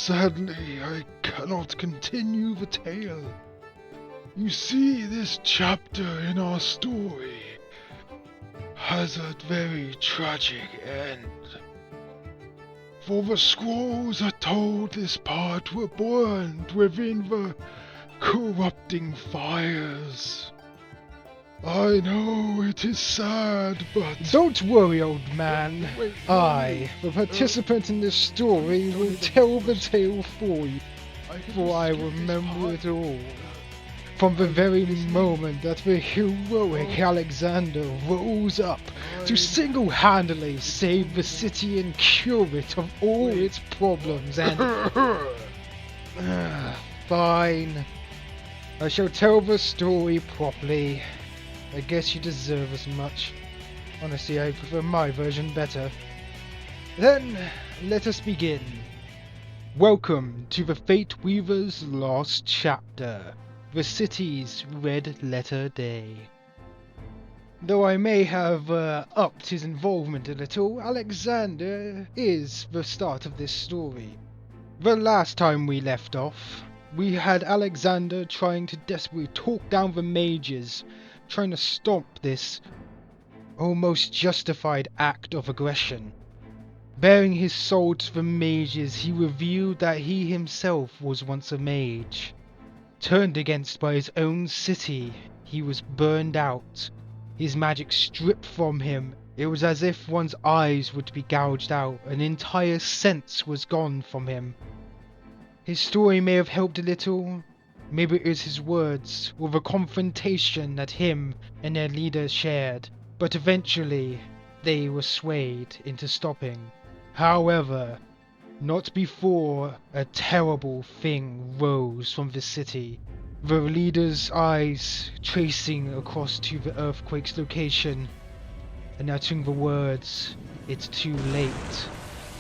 sadly, I cannot continue the tale. You see, this chapter in our story has a very tragic end. For the scrolls that told this part were burned within the corrupting fires. I know it is sad, but... Don't worry, old man. I, the participant in this story, will tell the tale for you, for I remember it all. From the very moment that the heroic Alexander rose up to single-handedly save the city and cure it of all its problems and... Fine. I shall tell the story properly. I guess you deserve as much. Honestly, I prefer my version better. Then, let us begin. Welcome to the Fateweaver's last chapter, the city's red letter day. Though I may have upped his involvement a little, Alexander is the start of this story. The last time we left off, we had Alexander trying to desperately talk down the mages, trying to stop this almost justified act of aggression. Bearing his soul to the mages, he revealed that he himself was once a mage. Turned against by his own city, he was burned out, his magic stripped from him. It was as if one's eyes would be gouged out, an entire sense was gone from him. His story may have helped a little. Maybe it was his words, or the confrontation that him and their leader shared, but eventually they were swayed into stopping. However, not before a terrible thing rose from the city. The leader's eyes tracing across to the earthquake's location and uttering the words, "It's too late."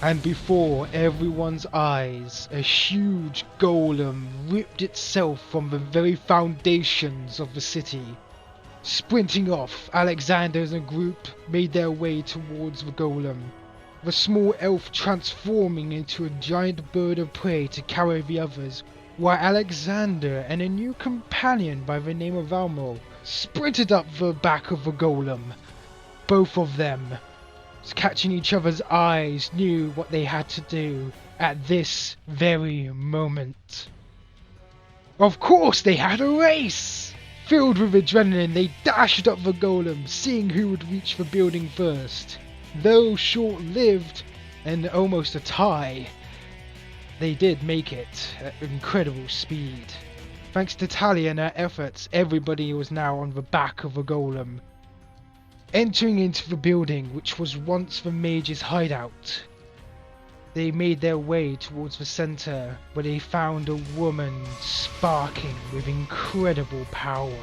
And before everyone's eyes, a huge golem ripped itself from the very foundations of the city. Sprinting off, Alexander and a group made their way towards the golem, the small elf transforming into a giant bird of prey to carry the others, while Alexander and a new companion by the name of Valmo sprinted up the back of the golem. Both of them, catching each other's eyes, knew what they had to do at this very moment. Of course they had a race! Filled with adrenaline, they dashed up the golem, seeing who would reach the building first. Though short-lived and almost a tie, they did make it at incredible speed. Thanks to Talia and her efforts, everybody was now on the back of the golem. Entering into the building, which was once the mage's hideout, they made their way towards the center, where they found a woman sparking with incredible power.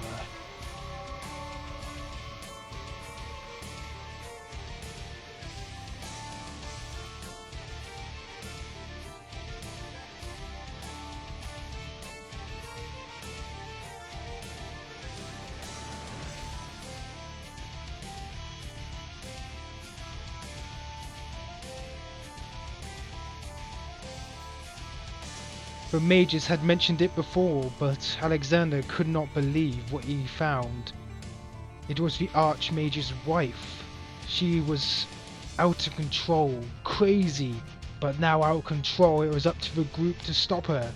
The mages had mentioned it before, but Alexander could not believe what he found. It was the Archmage's wife. She was out of control, crazy, but now out of control. It was up to the group to stop her.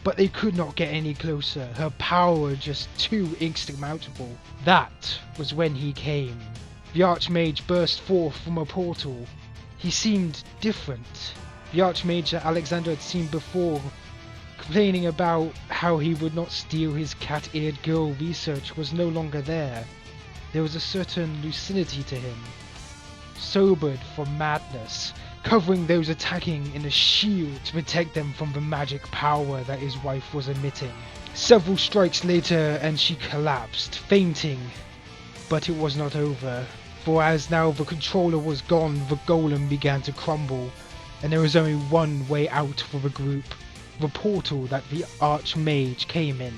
But they could not get any closer, her power was just too insurmountable. That was when he came. The Archmage burst forth from a portal. He seemed different. The Archmage that Alexander had seen before, complaining about how he would not steal his cat-eared girl research, was no longer there. There was a certain lucidity to him, sobered from madness, covering those attacking in a shield to protect them from the magic power that his wife was emitting. Several strikes later and she collapsed, fainting. But it was not over, for as now the controller was gone, the golem began to crumble, and there was only one way out for the group. The portal that the Archmage came in.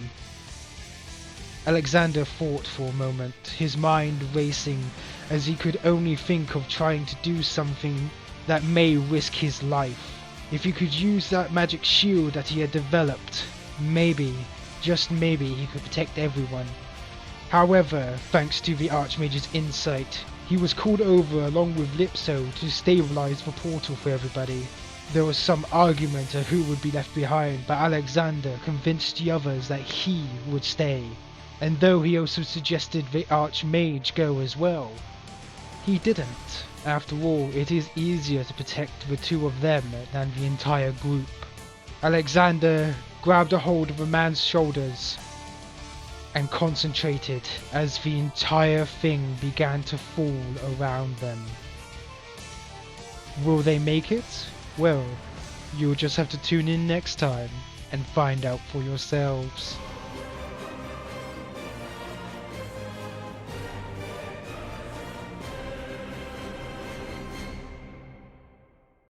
Alexander thought for a moment, his mind racing, as he could only think of trying to do something that may risk his life. If he could use that magic shield that he had developed, maybe, just maybe, he could protect everyone. However, thanks to the Archmage's insight, he was called over along with Lipso to stabilize the portal for everybody. There was some argument of who would be left behind, but Alexander convinced the others that he would stay. And though he also suggested the Archmage go as well, he didn't. After all, it is easier to protect the two of them than the entire group. Alexander grabbed a hold of the man's shoulders and concentrated as the entire thing began to fall around them. Will they make it? Well, you'll just have to tune in next time and find out for yourselves.